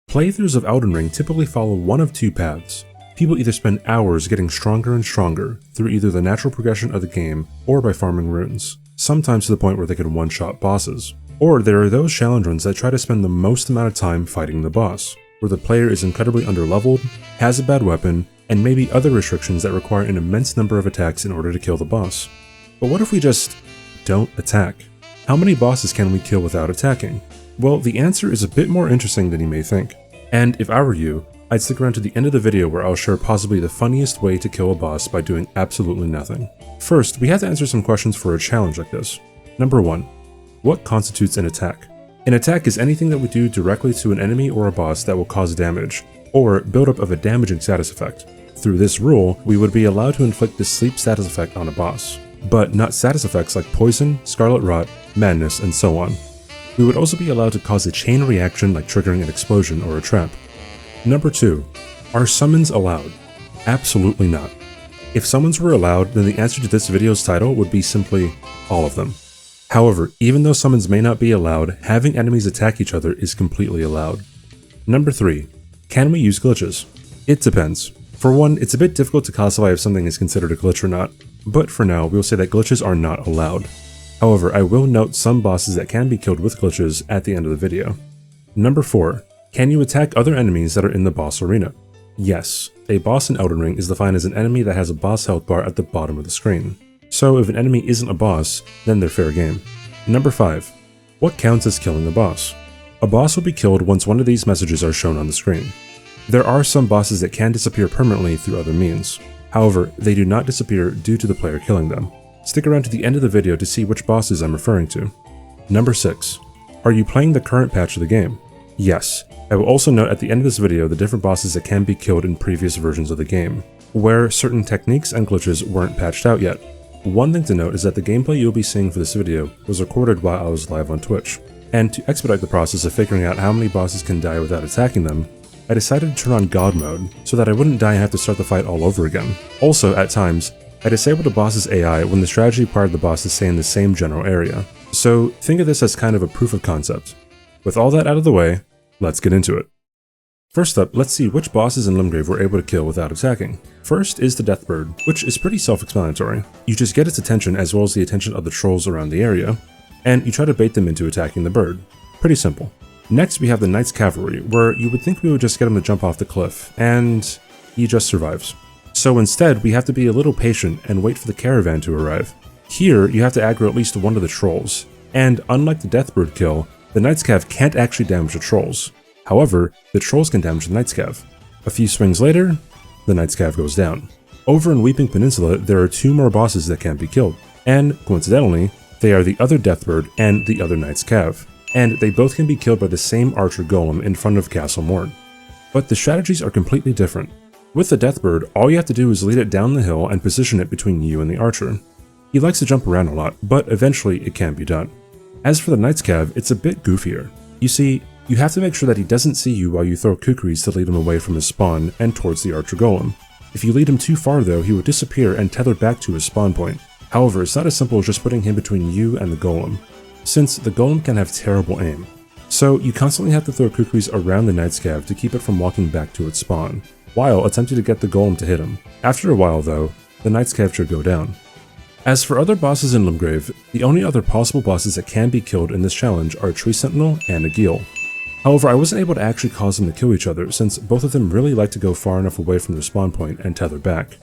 Playthroughs of Elden Ring typically follow one of two paths. People either spend hours getting stronger and stronger through either the natural progression of the game or by farming runes, sometimes to the point where they can one-shot bosses. Or there are those challenge runs that try to spend the most amount of time fighting the boss, where the player is incredibly underleveled, has a bad weapon, and maybe other restrictions that require an immense number of attacks in order to kill the boss. But what if we just don't attack? How many bosses can we kill without attacking? Well, the answer is a bit more interesting than you may think. And if I were you, I'd stick around to the end of the video where I'll share possibly the funniest way to kill a boss by doing absolutely nothing. First, we have to answer some questions for a challenge like this. Number 1. What constitutes an attack? An attack is anything that we do directly to an enemy or a boss that will cause damage, or buildup of a damaging status effect. Through this rule, we would be allowed to inflict the sleep status effect on a boss, but not status effects like poison, scarlet rot, madness, and so on. We would also be allowed to cause a chain reaction like triggering an explosion or a trap. Number 2. Are summons allowed? Absolutely not. If summons were allowed, then the answer to this video's title would be simply all of them. However, even though summons may not be allowed, having enemies attack each other is completely allowed. Number 3. Can we use glitches? It depends. For one, it's a bit difficult to classify if something is considered a glitch or not, but for now, we'll say that glitches are not allowed. However, I will note some bosses that can be killed with glitches at the end of the video. Number 4. Can you attack other enemies that are in the boss arena? Yes, a boss in Elden Ring is defined as an enemy that has a boss health bar at the bottom of the screen. So if an enemy isn't a boss, then they're fair game. Number 5. What counts as killing a boss? A boss will be killed once one of these messages are shown on the screen. There are some bosses that can disappear permanently through other means. However, they do not disappear due to the player killing them. Stick around to the end of the video to see which bosses I'm referring to. Number 6. Are you playing the current patch of the game? Yes. I will also note at the end of this video the different bosses that can be killed in previous versions of the game, where certain techniques and glitches weren't patched out yet. One thing to note is that the gameplay you'll be seeing for this video was recorded while I was live on Twitch, and to expedite the process of figuring out how many bosses can die without attacking them, I decided to turn on God mode so that I wouldn't die and have to start the fight all over again. Also, at times, I disabled the boss's AI when the strategy required the boss to stay in the same general area. So think of this as kind of a proof of concept. With all that out of the way, let's get into it. First up, let's see which bosses in Limrave we're able to kill without attacking. First is the Deathbird, which is pretty self-explanatory. You just get its attention as well as the attention of the trolls around the area, and you try to bait them into attacking the bird. Pretty simple. Next we have the Knight's Cavalry, where you would think we would just get him to jump off the cliff, and he just survives. So instead, we have to be a little patient and wait for the caravan to arrive. Here, you have to aggro at least one of the trolls, and unlike the Deathbird kill, the Knight's Cav can't actually damage the trolls. However, the trolls can damage the Knight's Cav. A few swings later, the Knight's Cav goes down. Over in Weeping Peninsula, there are 2 more bosses that can't be killed, and coincidentally, they are the other Deathbird and the other Knight's Cav, and they both can be killed by the same archer golem in front of Castle Morn. But the strategies are completely different. With the Deathbird, all you have to do is lead it down the hill and position it between you and the archer. He likes to jump around a lot, but eventually it can be done. As for the Knight's Cav, it's a bit goofier. You see, you have to make sure that he doesn't see you while you throw kukris to lead him away from his spawn and towards the archer golem. If you lead him too far though, he will disappear and tether back to his spawn point. However, it's not as simple as just putting him between you and the golem, since the golem can have terrible aim. So you constantly have to throw kukris around the Knight's Cav to keep it from walking back to its spawn, while attempting to get the golem to hit him. After a while though, the Knight's Cav should go down. As for other bosses in Limrave, the only other possible bosses that can be killed in this challenge are a Tree Sentinel and a Gheal. However, I wasn't able to actually cause them to kill each other since both of them really like to go far enough away from their spawn point and tether back.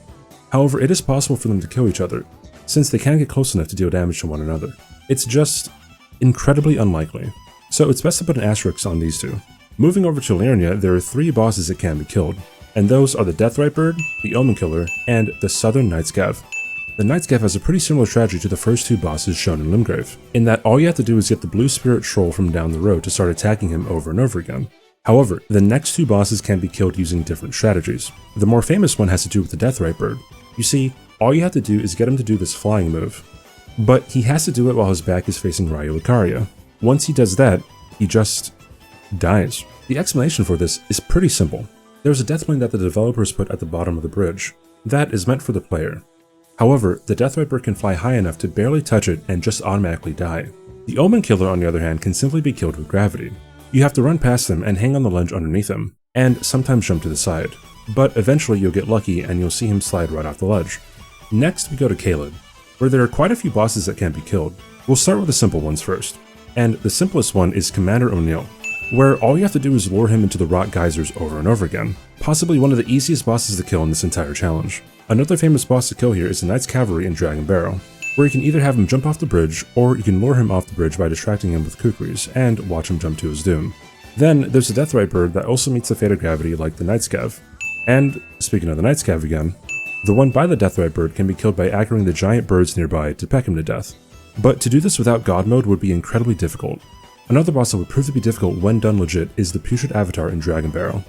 However, it is possible for them to kill each other, since they can get close enough to deal damage to one another. It's just incredibly unlikely, so it's best to put an asterisk on these two. Moving over to Lyia, there are 3 bosses that can be killed, and those are the Deathrite Bird, the Omen Killer, and the Southern Knight's Cav. The Knight's Cav has a pretty similar strategy to the first 2 bosses shown in Limrave, in that all you have to do is get the Blue Spirit Troll from down the road to start attacking him over and over again. However, the next 2 bosses can be killed using different strategies. The more famous one has to do with the Deathrite Bird. You see, all you have to do is get him to do this flying move, but he has to do it while his back is facing Raya Lucaria. Once he does that, he just dies. The explanation for this is pretty simple. There's a death plane that the developers put at the bottom of the bridge. That is meant for the player. However, the Deathrite Bird can fly high enough to barely touch it and just automatically die. The Omen Killer, on the other hand, can simply be killed with gravity. You have to run past them and hang on the ledge underneath him, and sometimes jump to the side. But eventually you'll get lucky and you'll see him slide right off the ledge. Next we go to Caelid, where there are quite a few bosses that can be killed. We'll start with the simple ones first. And the simplest one is Commander O'Neill, where all you have to do is lure him into the rock geysers over and over again. Possibly one of the easiest bosses to kill in this entire challenge. Another famous boss to kill here is the Knight's Cavalry in Dragon Barrow, where you can either have him jump off the bridge, or you can lure him off the bridge by distracting him with kukris and watch him jump to his doom. Then there's the Deathrite bird that also meets the fate of gravity like the Knight's Cav. And speaking of the Knight's Cav again, the one by the Deathrite bird can be killed by aggroing the giant birds nearby to peck him to death. But to do this without God mode would be incredibly difficult. Another boss that would prove to be difficult when done legit is the Putrid Avatar in Dragon Barrow.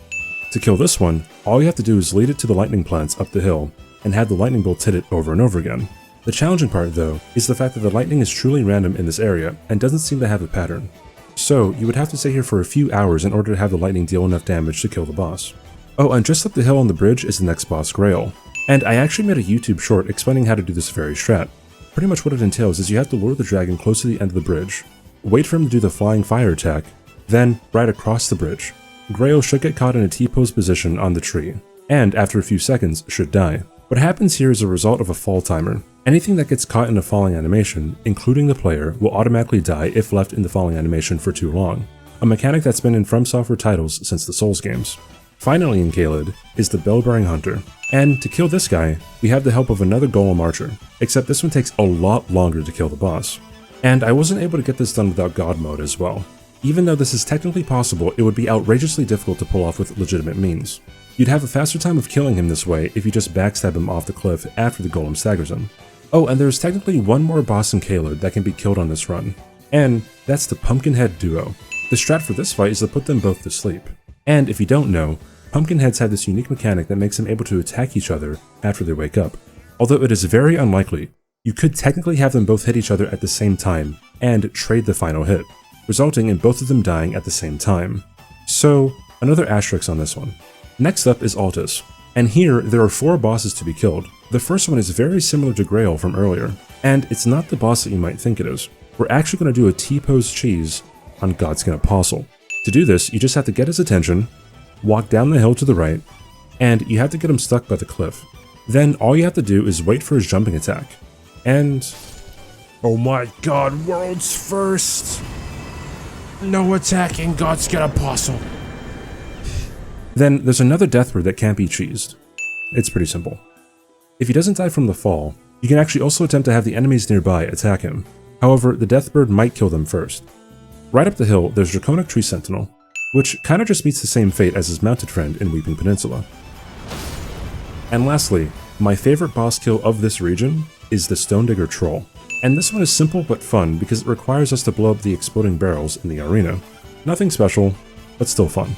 To kill this one, all you have to do is lead it to the lightning plants up the hill, and have the lightning bolts hit it over and over again. The challenging part though, is the fact that the lightning is truly random in this area, and doesn't seem to have a pattern. So you would have to stay here for a few hours in order to have the lightning deal enough damage to kill the boss. Oh, and just up the hill on the bridge is the next boss, Grail. And I actually made a YouTube short explaining how to do this very strat. Pretty much what it entails is you have to lure the dragon close to the end of the bridge, wait for him to do the flying fire attack, then ride across the bridge. Grail should get caught in a T-pose position on the tree, and after a few seconds should die. What happens here is a result of a fall timer. Anything that gets caught in a falling animation, including the player, will automatically die if left in the falling animation for too long, a mechanic that's been in From Software titles since the Souls games. Finally in Caelid is the Bell-Bearing Hunter, and to kill this guy, we have the help of another Golem Archer, except this one takes a lot longer to kill the boss. And I wasn't able to get this done without God mode as well. Even though this is technically possible, it would be outrageously difficult to pull off with legitimate means. You'd have a faster time of killing him this way if you just backstab him off the cliff after the golem staggers him. Oh, and there's technically one more boss in Caelid that can be killed on this run, and that's the Pumpkinhead duo. The strat for this fight is to put them both to sleep. And if you don't know, Pumpkinheads have this unique mechanic that makes them able to attack each other after they wake up. Although it is very unlikely, you could technically have them both hit each other at the same time and trade the final hit, resulting in both of them dying at the same time. So, another asterisk on this one. Next up is Altus, and here there are 4 bosses to be killed. The first one is very similar to Grail from earlier, and it's not the boss that you might think it is. We're actually going to do a T-pose cheese on Godskin Apostle. To do this, you just have to get his attention, walk down the hill to the right, and you have to get him stuck by the cliff. Then all you have to do is wait for his jumping attack. And... oh my god, world's first! No attacking Godskin Apostle! Then there's another Deathbird that can't be cheesed. It's pretty simple. If he doesn't die from the fall, you can actually also attempt to have the enemies nearby attack him. However, the Deathbird might kill them first. Right up the hill, there's Draconic Tree Sentinel, which kinda just meets the same fate as his mounted friend in Weeping Peninsula. And lastly, my favorite boss kill of this region is the Stone Digger Troll. And this one is simple but fun because it requires us to blow up the exploding barrels in the arena. Nothing special, but still fun.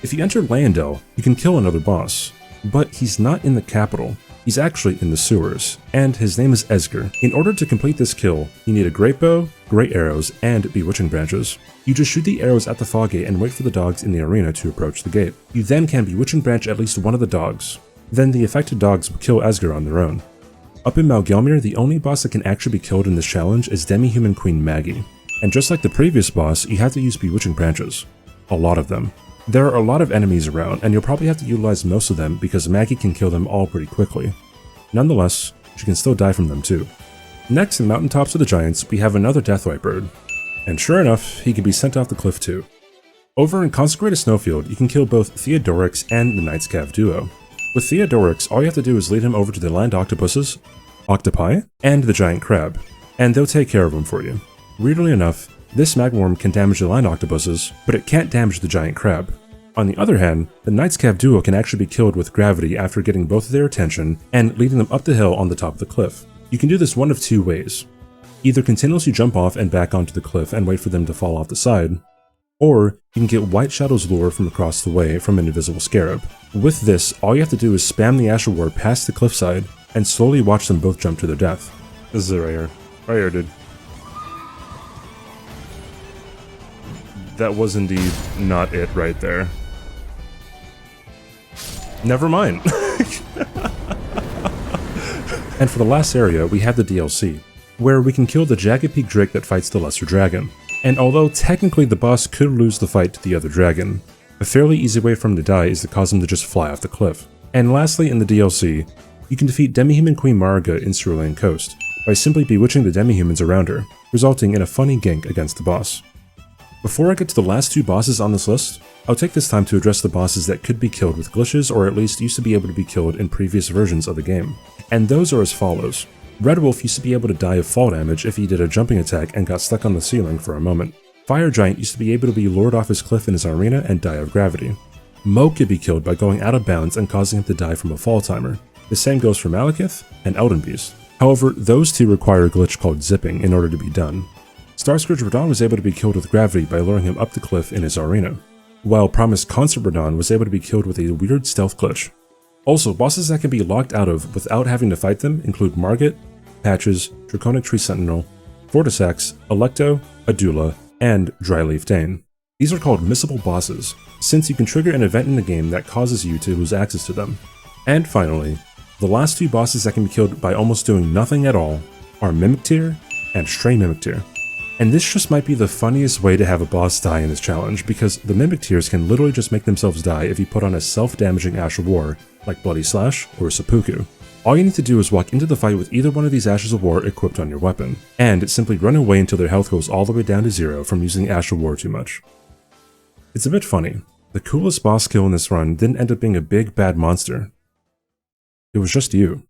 If you enter Leyendell, you can kill another boss, but he's not in the capital. He's actually in the sewers, and his name is Esger. In order to complete this kill, you need a great bow, great arrows, and bewitching branches. You just shoot the arrows at the fog gate and wait for the dogs in the arena to approach the gate. You then can bewitching branch at least one of the dogs. Then the affected dogs will kill Esger on their own. Up in Malgelmir, the only boss that can actually be killed in this challenge is Demi-Human Queen Maggie. And just like the previous boss, you have to use bewitching branches. A lot of them. There are a lot of enemies around, and you'll probably have to utilize most of them because Maggie can kill them all pretty quickly. Nonetheless, she can still die from them too. Next, in Mountaintops of the Giants, we have another Deathrite bird. And sure enough, he can be sent off the cliff too. Over in Consecrated Snowfield, you can kill both Theodorix and the Knight's Cav duo. With Theodorix, all you have to do is lead him over to the land octopuses, octopi, and the giant crab, and they'll take care of him for you. Weirdly enough, this magworm can damage the land octopuses, but it can't damage the giant crab. On the other hand, the Knight's Cav duo can actually be killed with gravity after getting both of their attention and leading them up the hill on the top of the cliff. You can do this one of 2 ways. Either continuously jump off and back onto the cliff and wait for them to fall off the side, or you can get White Shadow's lure from across the way from an invisible scarab. With this, all you have to do is spam the Asher Ward past the cliffside and slowly watch them both jump to their death. This is it right here. Right here, dude. That was indeed not it right there. Never mind. And for the last area, we have the DLC, where we can kill the Jagged Peak Drake that fights the Lesser Dragon. And although technically the boss could lose the fight to the other dragon, a fairly easy way for him to die is to cause him to just fly off the cliff. And lastly, in the DLC, you can defeat Demi-Human Queen Marika in Cerulean Coast by simply bewitching the demi-humans around her, resulting in a funny gank against the boss. Before I get to the last 2 bosses on this list, I'll take this time to address the bosses that could be killed with glitches or at least used to be able to be killed in previous versions of the game. And those are as follows. Red Wolf used to be able to die of fall damage if he did a jumping attack and got stuck on the ceiling for a moment. Fire Giant used to be able to be lured off his cliff in his arena and die of gravity. Mo could be killed by going out of bounds and causing him to die from a fall timer. The same goes for Malekith and Elden Beast. However, those 2 require a glitch called zipping in order to be done. Starscourge Radahn was able to be killed with gravity by luring him up the cliff in his arena, while Promised Consort Radahn was able to be killed with a weird stealth glitch. Also, bosses that can be locked out of without having to fight them include Margit, Patches, Draconic Tree Sentinel, Vortisax, Electo, Adula, and Dryleaf Dane. These are called missable bosses, since you can trigger an event in the game that causes you to lose access to them. And finally, the last 2 bosses that can be killed by almost doing nothing at all are Mimic Tear and Stray Mimic Tear. And this just might be the funniest way to have a boss die in this challenge, because the Mimic Tears can literally just make themselves die if you put on a self-damaging Ash of War, like Bloody Slash or Seppuku. All you need to do is walk into the fight with either one of these Ashes of War equipped on your weapon, and simply run away until their health goes all the way down to 0 from using Ash of War too much. It's a bit funny. The coolest boss kill in this run didn't end up being a big bad monster. It was just you.